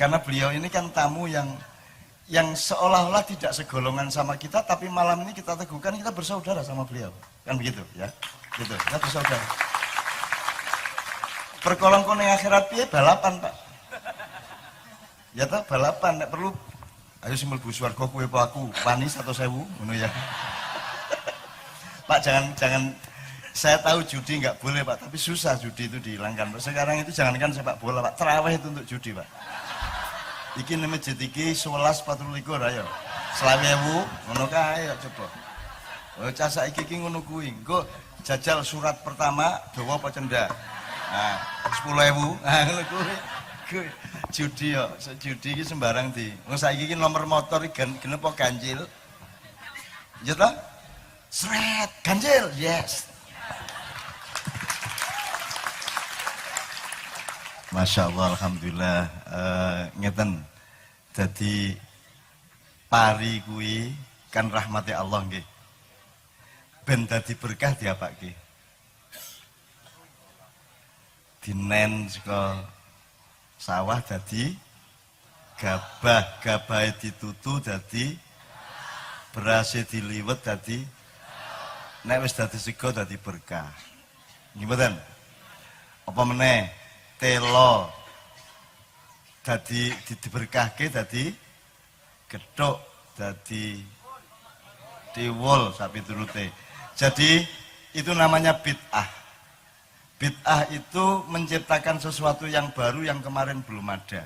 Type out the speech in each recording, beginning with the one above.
Karena beliau ini kan tamu yang seolah-olah tidak segolongan sama kita, tapi malam ini kita teguhkan kita bersaudara sama beliau. Kan begitu ya. Gitu, kita bersaudara. Perkolong kuning akhirat piye balapan, Pak. Ya toh balapan, nek perlu ayo sing mlebu swarga kowe apa aku, wani 100.000 ngono ya. Pak jangan saya tahu judi nggak boleh Pak, tapi susah judi itu dihilangkan. Sekarang itu jangankan sepak bola Pak, terawih itu untuk judi Pak. Iki nek masjid iki 11.24 ayo. 20.000 ngono kae ayo coba. Oh cah saiki iki ngono kuwi. Engko jajal surat pertama dawa apa cendak. Nah, 10.000. Nah ngono kuwi. Judi yo, judi iki sembarang di. Wong saiki iki nomor motor iki genep apa ganjil? Ya toh? Sret, ganjil. Yes. Masya Allah, alhamdulillah. Ngeten. Jadi pari kuwi kan rahmati Allah nggih. Ben dadi berkah diapake. Dinen saka sawah dadi gabah, gabahe ditutu dadi beras diliwet dadi nek wis dadi sego dadi berkah. Nggih mboten? Apa meneh telo dadi diberkahke dadi gethuk dadi tiwul sapi turute. Jadi itu namanya bid'ah. Bid'ah itu menciptakan sesuatu yang baru yang kemarin belum ada.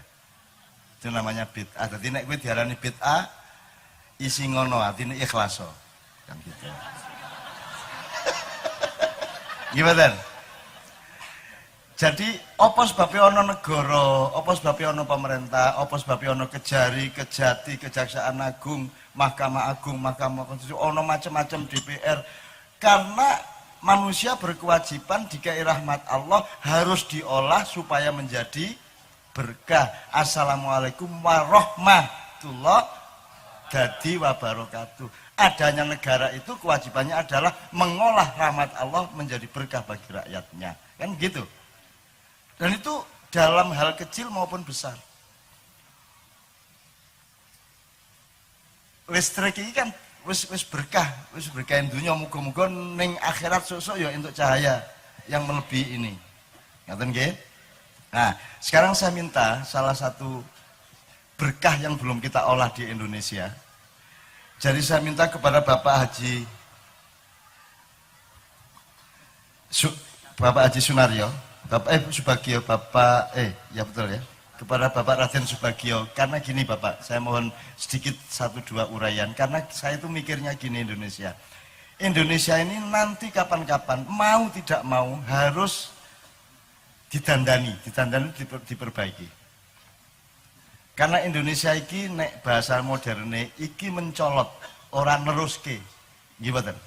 Itu namanya bid'ah. Jadi nek kowe diarani bid'ah isi ngono atine ikhlas. Kan gitu. Gimana? Jadi apa sebabnya ana negara, apa sebabnya ana pemerintah, apa sebabnya ana Kejari, Kejati, Kejaksaan Agung, Mahkamah Agung, Mahkamah Konstitusi, ana macam-macam DPR. Karena manusia berkewajiban dikai rahmat Allah harus diolah supaya menjadi berkah. Assalamualaikum warahmatullahi wabarakatuh. Adanya negara itu kewajibannya adalah mengolah rahmat Allah menjadi berkah bagi rakyatnya. Kan gitu. Dan itu dalam hal kecil maupun besar. Listrik ini kan wis berkah dunia, muga-muga ning akhirat sesuk ya entuk cahaya yang melebihi ini. Ngaten nggih? Nah, sekarang saya minta salah satu berkah yang belum kita olah di Indonesia. Jadi saya minta kepada Bapak Haji Sunaryo, Subagio, ya betul ya, kepada Bapak Raden Subagio. Karena gini Bapak, saya mohon sedikit 1-2 uraian, karena saya itu mikirnya gini, Indonesia ini nanti kapan-kapan mau tidak mau harus ditandani diperbaiki. Karena Indonesia iki nek bahasa moderne iki mencolot, orang neruske gimana?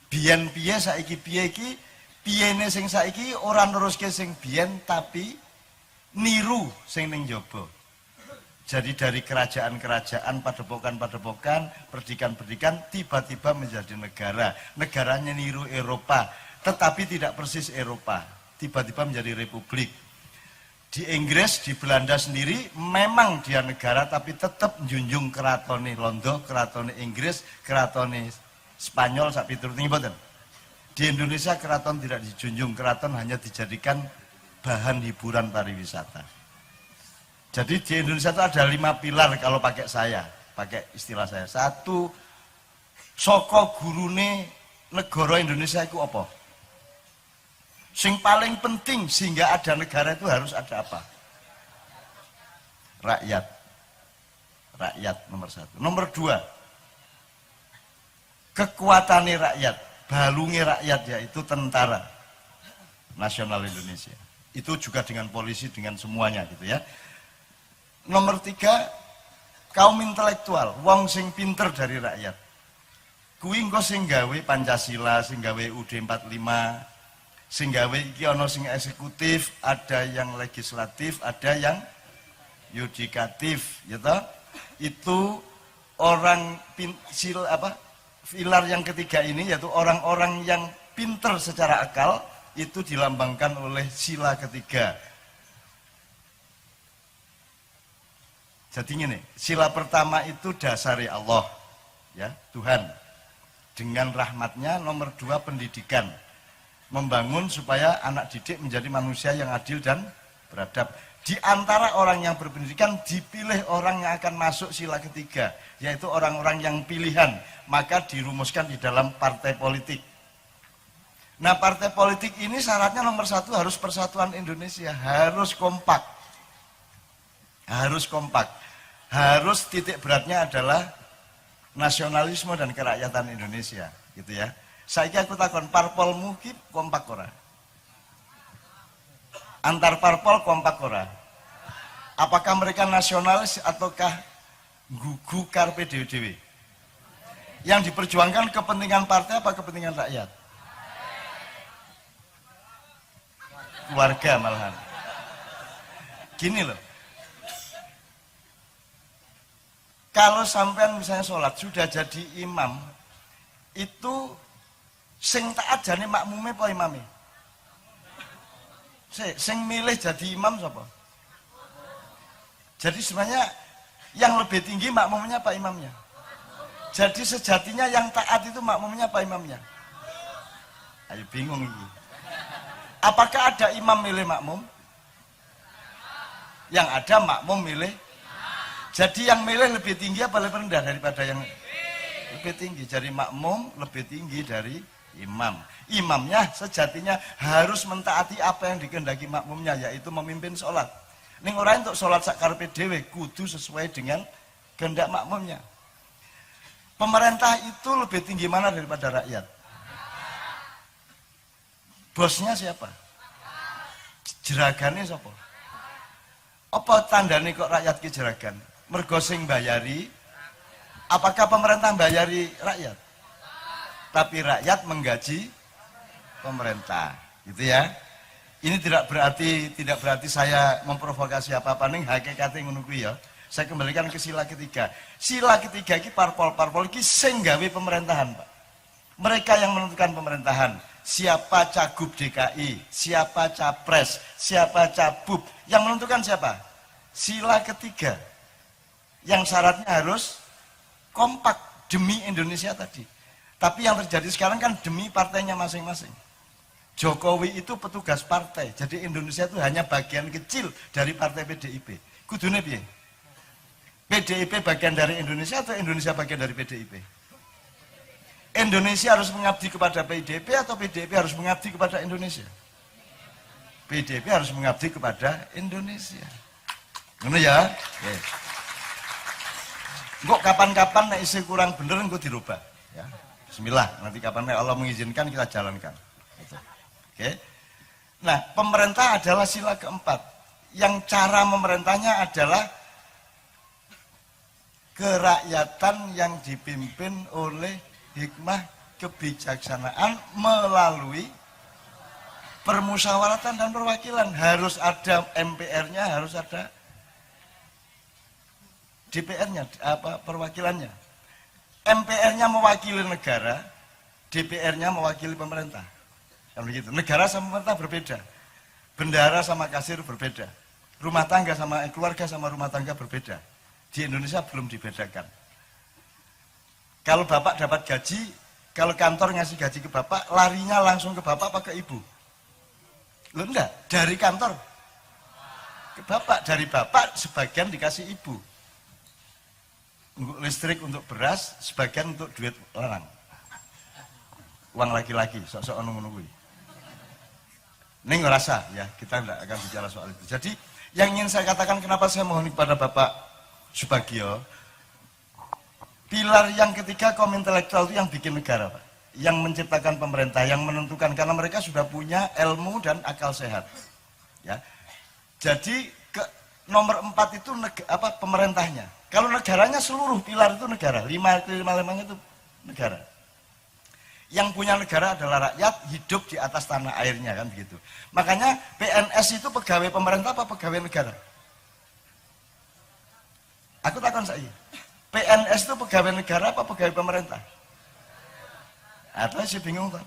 Biyen piye saiki piye iki, piyene sing saiki ora neruske sing biyen tapi niru sing ning jaba. Jadi dari kerajaan-kerajaan, padepokan-padepokan, perdikan-perdikan tiba-tiba menjadi negara. Negaranya niru Eropa, tetapi tidak persis Eropa. Tiba-tiba menjadi republik. Di Inggris, di Belanda sendiri memang dia negara tapi tetap menjunjung keratone Londo, keratone Inggris, keratone Spanyol sak piturute mboten. Di Indonesia keraton tidak dijunjung, keraton hanya dijadikan bahan hiburan pariwisata. Jadi di Indonesia itu ada 5 pilar kalau pakai istilah saya. 1, saka gurune negara Indonesia itu apa? Sing paling penting sehingga ada negara itu harus ada apa? Rakyat. Rakyat nomor 1. Nomor 2, kekuatannya rakyat. Balungi rakyat yaitu tentara nasional Indonesia. Itu juga dengan polisi, dengan semuanya gitu ya. Nomor 3, kaum intelektual, wong sing pinter dari rakyat. Kuwi engko sing gawe Pancasila, sing gawe UUD 45, sing gawe iki ana sing eksekutif, ada yang legislatif, ada yang yudikatif, ya toh? Itu orang pilar yang ketiga ini yaitu orang-orang yang pinter secara akal itu dilambangkan oleh sila ketiga. Jadi gini, sila pertama itu dasari Allah, ya Tuhan. Dengan rahmatnya. Nomor 2 pendidikan, membangun supaya anak didik menjadi manusia yang adil dan beradab. Di antara orang yang berpendidikan dipilih orang yang akan masuk sila ketiga, yaitu orang-orang yang pilihan, maka dirumuskan di dalam partai politik. Nah, partai politik ini syaratnya nomor 1 harus persatuan Indonesia, harus kompak. Harus kompak. Harus titik beratnya adalah nasionalisme dan kerakyatan Indonesia, gitu ya. Saiki aku takon, parpolmu ki kompak ora? Antar parpol kompak ora? Apakah mereka nasionalis ataukah gugu karpe dewe-dewe? Yang diperjuangkan kepentingan partai apa kepentingan rakyat? Keluarga malahan. Gini loh. Kalau sampean misalnya sholat sudah jadi imam, itu sing taat jane makmume apa imame? Sing milih jadi imam siapa? Jadi sebenarnya yang lebih tinggi makmumnya apa imamnya? Jadi sejatinya yang taat itu makmumnya apa imamnya? Ayo bingung ini. Apakah ada imam milih makmum? Yang ada makmum milih. Jadi yang milih lebih tinggi apa lebih rendah daripada yang lebih tinggi? Jadi makmum lebih tinggi dari imam. Imamnya sejatinya harus mentaati apa yang dikehendaki makmumnya, yaitu memimpin sholat. Ning ora untuk sholat sakarpe dhewe, kudu sesuai dengan kehendak makmumnya. Pemerintah itu lebih tinggi mana daripada rakyat? Bosnya siapa? Jeragane siapa? Apa tandane kok rakyat ki jeragan? Mergo sing bayari. Apakah pemerintah bayari rakyat? Tapi rakyat menggaji pemerintah, gitu ya. Ini tidak berarti saya memprovokasi apa-apa, ning hakikate ngono kuwi ya. Saya kembalikan ke sila ketiga. Sila ketiga iki parpol-parpol iki sing gawe pemerintahan, Pak. Mereka yang menentukan pemerintahan. Siapa cagup DKI, siapa capres, siapa cabub, yang menentukan siapa? Sila ketiga. Yang syaratnya harus kompak demi Indonesia tadi. Tapi yang terjadi sekarang kan demi partainya masing-masing. Jokowi itu petugas partai, jadi Indonesia itu hanya bagian kecil dari partai PDIP. Kudune piye? PDIP bagian dari Indonesia atau Indonesia bagian dari PDIP? Indonesia harus mengabdi kepada PDIP atau PDIP harus mengabdi kepada Indonesia? PDIP harus mengabdi kepada Indonesia. Ngono ya? Kok kapan-kapan nek isi kurang bener engko dirubah, ya. Bismillah, nanti kapan Allah mengizinkan kita jalankan. Oke. Nah, pemerintah adalah sila keempat. Yang cara memerintahnya adalah kerakyatan yang dipimpin oleh hikmah kebijaksanaan melalui permusyawaratan dan perwakilan. Harus ada MPR-nya, harus ada DPR-nya, perwakilannya. MPR-nya mewakili negara, DPR-nya mewakili pemerintah. Kan begitu. Negara sama pemerintah berbeda. Bendara sama kasir berbeda. Rumah tangga sama keluarga sama rumah tangga berbeda. Di Indonesia belum dibedakan. Kalau bapak dapat gaji, kalau kantor ngasih gaji ke bapak, larinya langsung ke bapak apa ke ibu? Loh enggak, dari kantor ke bapak, dari bapak sebagian dikasih ibu. Untuk listrik, untuk beras, sebagian untuk duit larang. Uang laki-laki, sok-sok nunggu-nunggu. Ini ngerasa ya, kita tidak akan bicara soal itu. Jadi yang ingin saya katakan kenapa saya mohon kepada Bapak Subagio, pilar yang ketiga kaum intelektual itu yang bikin negara, Pak. Yang menciptakan pemerintah, yang menentukan, karena mereka sudah punya ilmu dan akal sehat. Ya. Jadi nomor 4 itu pemerintahnya. Kalau negaranya seluruh pilar itu negara, lima-limanya itu negara. Yang punya negara adalah rakyat, hidup di atas tanah airnya, kan begitu. Makanya PNS itu pegawai pemerintah apa pegawai negara? Aku takon saya. PNS itu pegawai negara apa pegawai pemerintah? Atau saya bingung kan?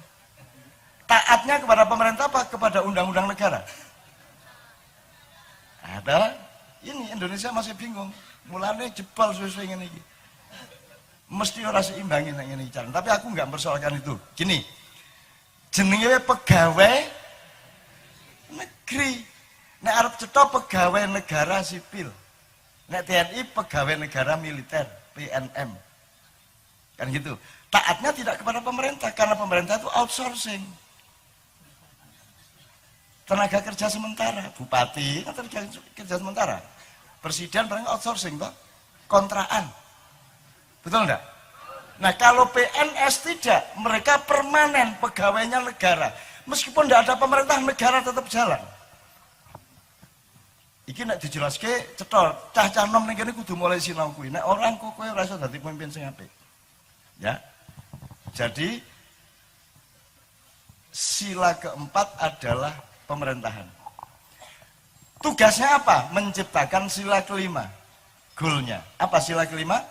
Taatnya kepada pemerintah apa kepada undang-undang negara? Ada Ini Indonesia masih bingung. Mulane jebol suwe-suwe ngene iki. Mesti ora seimbangin nek ngene iki. Tapi aku nggak mempersoalkan itu. Gini. Jenenge pegawai negeri. Nek arep cetha pegawai negara sipil. Nek TNI pegawai negara militer, PNM. Kan gitu. Taatnya tidak kepada pemerintah karena pemerintah itu outsourcing. Tenaga kerja sementara, bupati kan tenaga kerja sementara. Presiden paling outsourcing toh, kontraan. Betul enggak? Nah, kalau PNS tidak, mereka permanen pegawainya negara. Meskipun tidak ada pemerintah, negara tetap jalan. Iki nek dijelaske cetha, cah-cah nom ning kene kudu mulai sinau kuwi. Nek orang kok kowe ora iso dadi pemimpin sing apik. Ya. Jadi sila keempat adalah pemerintahan. Tugasnya apa? Menciptakan sila kelima. Goalnya. Apa sila kelima?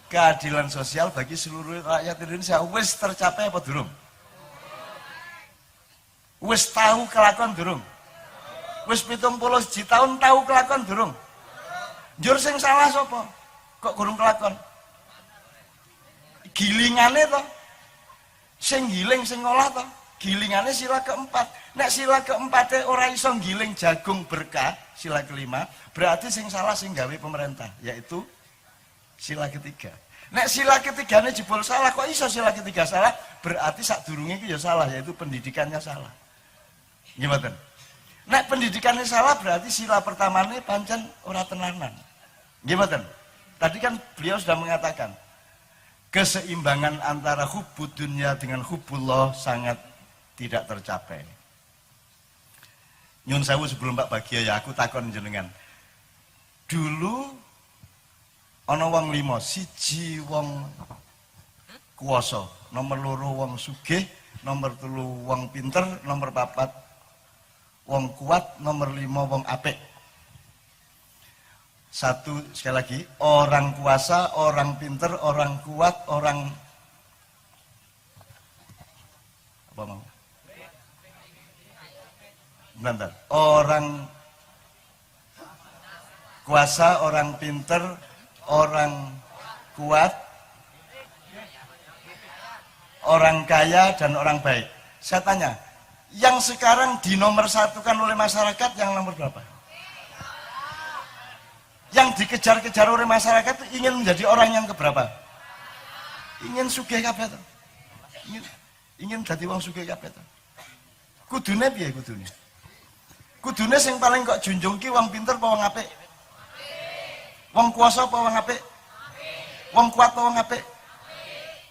Keadilan sosial bagi seluruh rakyat Indonesia. Wis tercapai apa durung? Wis tahu kelakuan durung? Wis 71 tahun tahu kelakuan durung? Njur sing salah sapa? Kok kurang kelakuan? Gilingane to. Sing giling sing ngolah to. Gilingane sila keempat. Nek sila keempatnya ora iso giling jagung berkah, sila kelima, berarti sing salah sing gawe pemerintah, yaitu sila ketiga. Nek sila ketiganya jebol salah, kok iso sila ketiga salah? Berarti sadurunge itu ya salah, yaitu pendidikannya salah. Gimana? Nek pendidikannya salah berarti sila pertamanya pancen ora tenanan. Gimana? Tadi kan beliau sudah mengatakan keseimbangan antara hubbud dunya dengan hubbullah sangat tidak tercapai. Nyun sewu sebelum Mbak Bagia ya aku takon jenengan. Dulu ana wong 5, siji wong kuwasa, nomor 2 wong sugih, nomor 3 wong pinter, nomor 4 wong kuat, nomor 5 wong apik. Satu sekali lagi, orang kuasa, orang pinter, orang kuat, orang apa mau? Bentar. Orang kuasa, orang pinter, orang kuat, orang kaya, dan orang baik. Saya tanya, yang sekarang dinomorsatukan oleh masyarakat yang nomor berapa? Yang dikejar-kejar oleh masyarakat itu ingin menjadi orang yang keberapa? Ingin sugih kabeh to. Ingin dadi wong sugih kabeh to. Kudune piye kudune? Kudune sing paling kok junjung ki wong pinter apa wong apik? Wong kuasa apa wong apik? Wong kuat apa wong apik?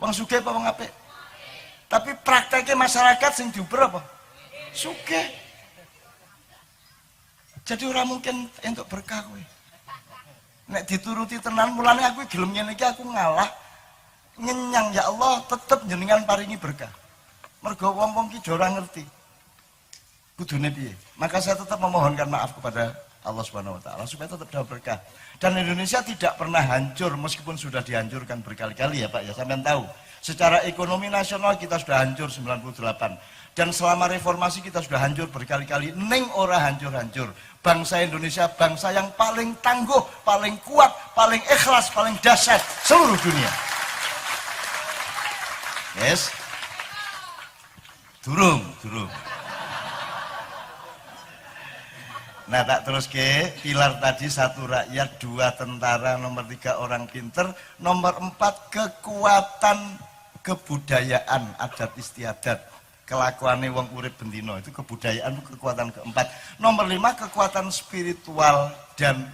Wong sugih apa wong apik? Tapi prakteknya masyarakat sing diuber apa? Sugih. Jadi orang mungkin untuk berkah kowe. Nek dituruti tenan mulane aku gelem ngene iki aku ngalah nyenyang ya Allah tetep jenengan paringi berkah. Mergo wong-wong ki ora ngerti. Kudune piye? Maka saya tetap memohonkan maaf kepada Allah Subhanahu wa taala supaya tetap dapat berkah. Dan Indonesia tidak pernah hancur meskipun sudah dihancurkan berkali-kali ya Pak ya. Sampean tahu, secara ekonomi nasional kita sudah hancur 98. Dan selama reformasi kita sudah hancur berkali-kali. Ning ora hancur-hancur. Bangsa Indonesia bangsa yang paling tangguh, paling kuat, paling ikhlas, paling dahsyat seluruh dunia. Yes. Durung. Nah tak terus ke pilar tadi 1 rakyat, 2 tentara, nomor 3 orang pinter, nomor 4 kekuatan kebudayaan adat istiadat, kelakuane wong urip bendino itu kebudayaan itu kekuatan keempat. Nomor 5 kekuatan spiritual dan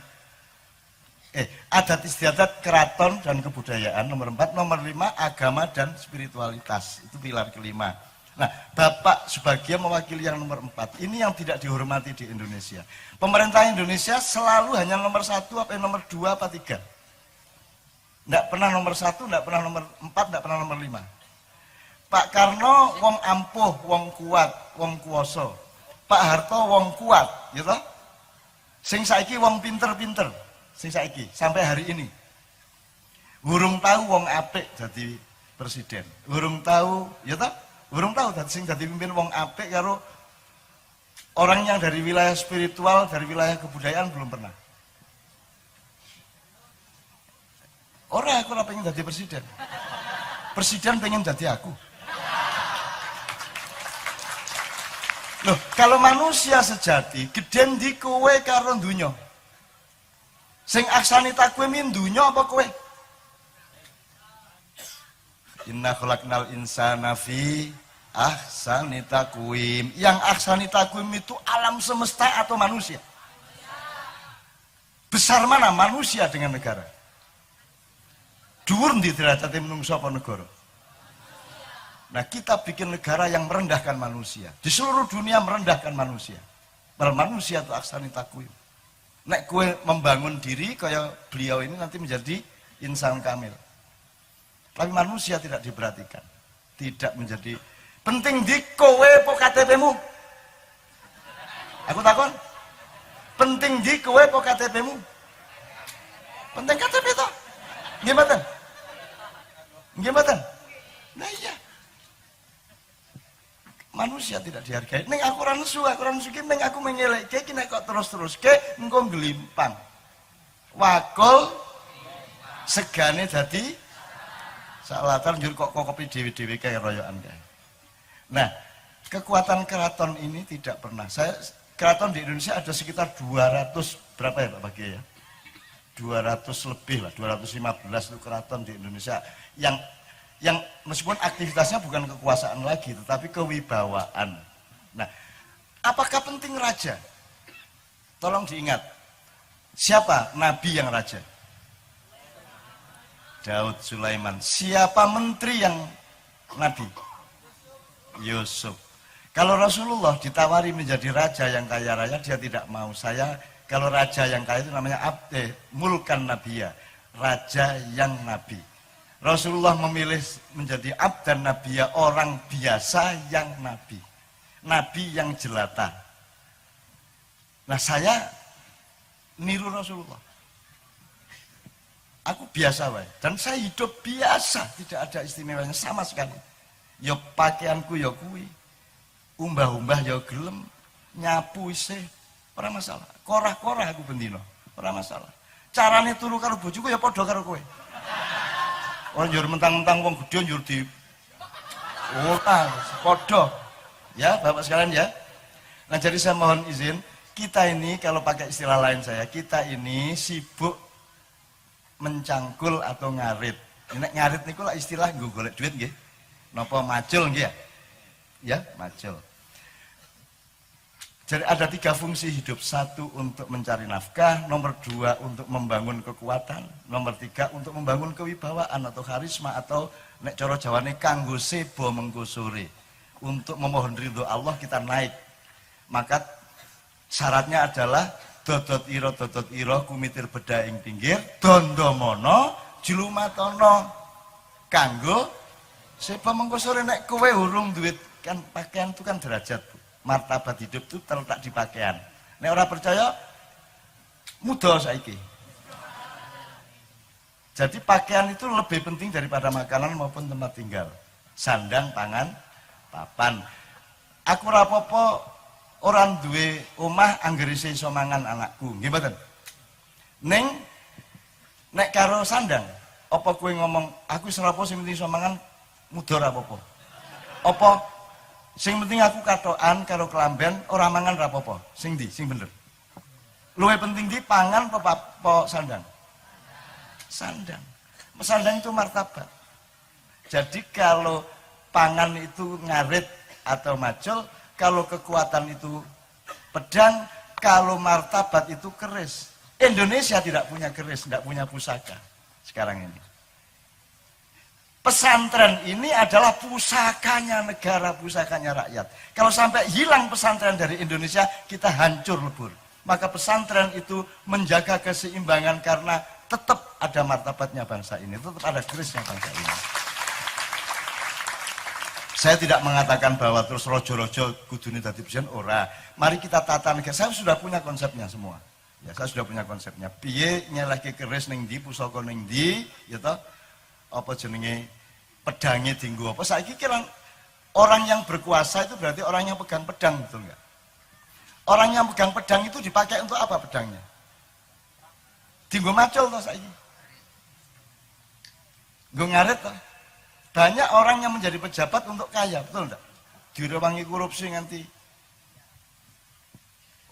adat istiadat keraton dan kebudayaan. Nomor 4, nomor 5 agama dan spiritualitas itu pilar kelima. Nah, Bapak Subagio mewakili yang nomor 4. Ini yang tidak dihormati di Indonesia. Pemerintah Indonesia selalu hanya nomor 1 apa nomor 2 apa 3. Tidak pernah nomor 1, tidak pernah nomor 4, tidak pernah nomor 5. Pak Karno wong ampuh, wong kuat, wong kuoso. Pak Harto wong kuat, gitu. Sing saiki wong pinter-pinter, sing saiki sampai hari ini. Urung tahu wong apik jadi presiden. Urung tahu, ya toh? Urung tahu sing dadi pimpin wong apik karo Orang yang dari wilayah spiritual, dari wilayah kebudayaan belum pernah. Orang aku pengen jadi presiden. Presiden pengen jadi aku. Loh, kalau manusia sejati, geden di kowe karo dunya. Sing aksani takwe min dunya apa kowe? Inna khalaqnal insana fi ahsani takwim. Yang ahsani takwim itu alam semesta atau manusia? Besar mana manusia dengan negara? Dhuwur ndi derajate menungso apa negara? Nah, kita bikin negara yang merendahkan manusia. Di seluruh dunia merendahkan manusia. Padahal manusia itu ahsani takwim. Nek kowe membangun diri kaya beliau ini nanti menjadi insan kamil. Tapi manusia tidak diperhatikan. Tidak menjadi penting di kowe po KTP-mu. Aku takon. Penting di kowe po KTP-mu. Penting KTP to. Nggih mboten? Nggih mboten? Nah iya. Manusia tidak dihargai. Ning aku ora nesu ki ning aku mengelekke ki nek kok terus-teruske engko nglimpang. Wakul segane dadi salatan njur kok kopi dewe-dewe kayak royokan kayak. Nah, kekuatan keraton ini tidak pernah. Keraton di Indonesia ada sekitar 200 berapa ya Pak Bagi ya? 200 lebih lah, 215 itu keraton di Indonesia yang meskipun aktivitasnya bukan kekuasaan lagi, tetapi kewibawaan. Nah, apakah penting raja? Tolong diingat, siapa nabi yang raja? Daud, Sulaiman. Siapa menteri yang nabi? Yusuf. Kalau Rasulullah ditawari menjadi raja yang kaya raya, dia tidak mau. Kalau raja yang kaya itu namanya mulkan nabiya, raja yang nabi. Rasulullah memilih menjadi abdan nabiya, orang biasa yang nabi. Nabi yang jelata. Nah, saya niru Rasulullah. Aku biasa wae, dan saya hidup biasa, tidak ada istimewanya sama sekali. Ya pakaianku ya kuwi, umbah-umbah ya gelem, nyapu isih, ora masalah. Korah-korah aku bendino, ora masalah. Carane turu karo bojoku ya padha karo kowe. Ora njur mentang-mentang wong gedhe njur di padha. Ya, Bapak sekalian ya. Nah, jadi saya mohon izin, kita ini kalau pakai istilah lain kita ini sibuk mencangkul atau ngarit. Nek ngarit niku lah istilah nggo golek duit nggih. Napa macul nggih ya? Ya, macul. Jadi ada 3 fungsi hidup. 1 untuk mencari nafkah, nomor 2 untuk membangun kekuatan, nomor 3 untuk membangun kewibawaan atau karisma atau nek cara Jawane kanggo sebo mengko sore. Untuk memohon ridho Allah kita naik. Maka syaratnya adalah dodot ira kumitir beda ing pinggir dondomono julumatono kanggo seba mengko sore. Nek kowe urung duit kan pakaian itu kan derajat, Bu. Martabat hidup itu terletak di pakaian. Nek ora percaya muda saiki. Jadi pakaian itu lebih penting daripada makanan maupun tempat tinggal. Sandang, pangan, papan. Aku ora apa-apa orang duwe omah anggere iso mangan anakku, nggih mboten? Ning nek karo sandang, apa kowe ngomong aku wis ora apa sing penting iso mangan mudhar apa-apa? Apa sing penting aku katokan karo kelamben ora mangan ora apa-apa? Sing ndi? Sing bener. Luwih penting di pangan apa sandang? Sandang. Sandang itu martabat. Jadi kalau pangan itu ngarit atau macul, kalau kekuatan itu pedang, kalau martabat itu keris. Indonesia tidak punya keris, tidak punya pusaka sekarang ini. Pesantren ini adalah pusakanya negara, pusakanya rakyat. Kalau sampai hilang pesantren dari Indonesia, kita hancur lebur. Maka pesantren itu menjaga keseimbangan karena tetap ada martabatnya bangsa ini, tetap ada kerisnya bangsa ini. Saya tidak mengatakan bahwa terus rojo-rojo kudune dadi presiden, ora. Mari kita tata negara. Saya sudah punya konsepnya semua. Ya, saya sudah punya konsepnya. Piye nyelehke keris ning ndi, pusaka ning ndi, ya toh? Apa jenenge pedange dienggo apa? Saiki kira orang yang berkuasa itu berarti orang yang pegang pedang, betul enggak? Orang yang pegang pedang itu dipakai untuk apa pedangnya? Dienggo macul toh saiki. Nggo ngarit toh. Banyak orang yang menjadi pejabat untuk kaya, betul enggak? Direwangi korupsi nganti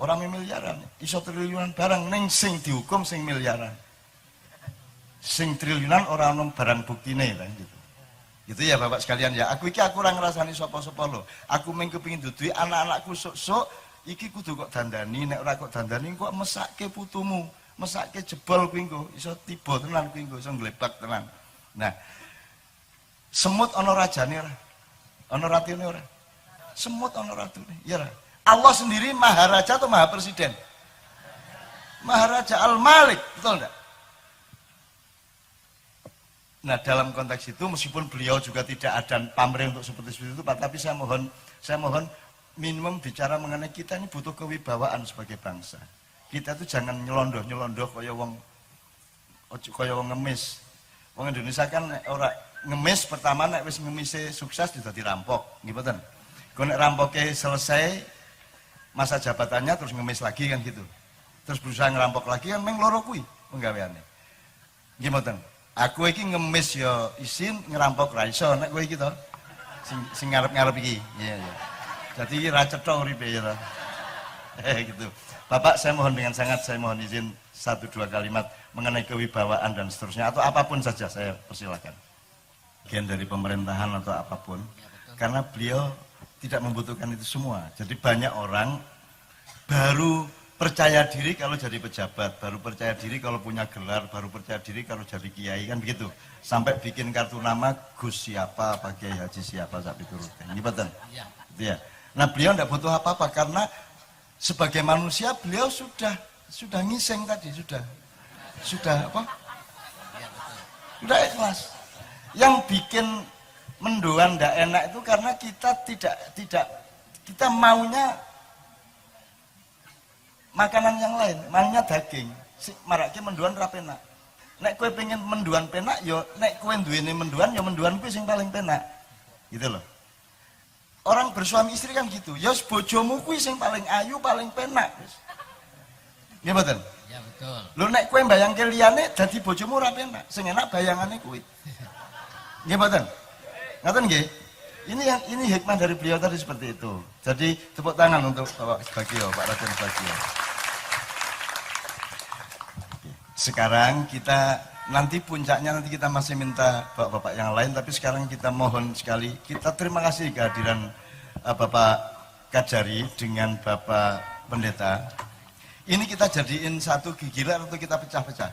orang miliaran, iso triliunan barang ning sing dihukum sing miliaran. Sing triliunan orang ono barang buktine lah gitu. Gitu ya Bapak sekalian ya. Aku ora ngrasani sapa-sapa lho. Aku mung kepengin duduhi anak-anakku sok-sok iki kudu kok dandani, nek ora kok dandani kok mesake putumu, mesake jebol kuwi engko iso tiba tenan kuwi engko iso glebak tenan. Nah, semut ana rajane ora? Ana ratine ora? Semut ana ratune, ya ora? Allah sendiri maharaja atau maha presiden? Maharaja Al-Malik, betul enggak? Nah, dalam konteks itu meskipun beliau juga tidak ada pamrih untuk seperti itu Pak, tapi saya mohon minimum bicara mengenai kita ini butuh kewibawaan sebagai bangsa. Kita itu jangan nyelondoh kaya wong ngemis. Wong Indonesia kan ora ngemis pertama nek wis ngemise sukses sudah dirampok, nggih mboten. Kok nek rampoke selesai masa jabatannya terus ngemis lagi kan gitu. Terus berusaha ngerampok lagi kan meng loro kuwi penggaweane. Nggih mboten. Aku iki ngemis ya isin ngerampok ra iso nek kowe iki to. Sing ngarep-ngarep iki. Iya. Jadi ra cetha uripe ya to. Gitu. Bapak saya mohon dengan sangat saya mohon izin 1-2 kalimat mengenai kewibawaan dan seterusnya atau apapun saja saya persilakan. Bagian dari pemerintahan atau apapun. Karena beliau tidak membutuhkan itu semua. Jadi banyak orang baru percaya diri kalau jadi pejabat, baru percaya diri kalau punya gelar, baru percaya diri kalau jadi kiai, kan begitu. Sampai bikin kartu nama Gus siapa, Pak Kiai Haji siapa, sampai turutkan. Ini betul. Ya. Nah beliau tidak butuh apa-apa karena sebagai manusia beliau sudah ngiseng tadi, sudah apa? Sudah ikhlas. Yang bikin mendoan tidak enak itu karena kita maunya makanan yang lain, maunya daging. Marake mendoan ra penak. Nek kowe pengen mendoan penak ya nek kowe duwene mendoan ya mendoan kuwi sing paling penak. Gitu loh. Orang bersuami istri kan gitu. Ya bojomu kuwi sing paling ayu, paling penak. Nggih mboten? Ya betul. Lho nek kowe mbayangke liyane dadi bojomu ora penak. Sing enak bayangane kuwi. Nggih mboten? Ngaten nggih? Ini hikmah dari beliau tadi seperti itu. Jadi tepuk tangan untuk Bapak Subagio, Pak Raden Subagio. Sekarang kita nanti puncaknya nanti kita masih minta bapak-bapak yang lain, tapi sekarang kita mohon sekali kita terima kasih kehadiran Bapak Kajari dengan Bapak Pendeta. Ini kita jadiin satu gigilan atau kita pecah-pecah?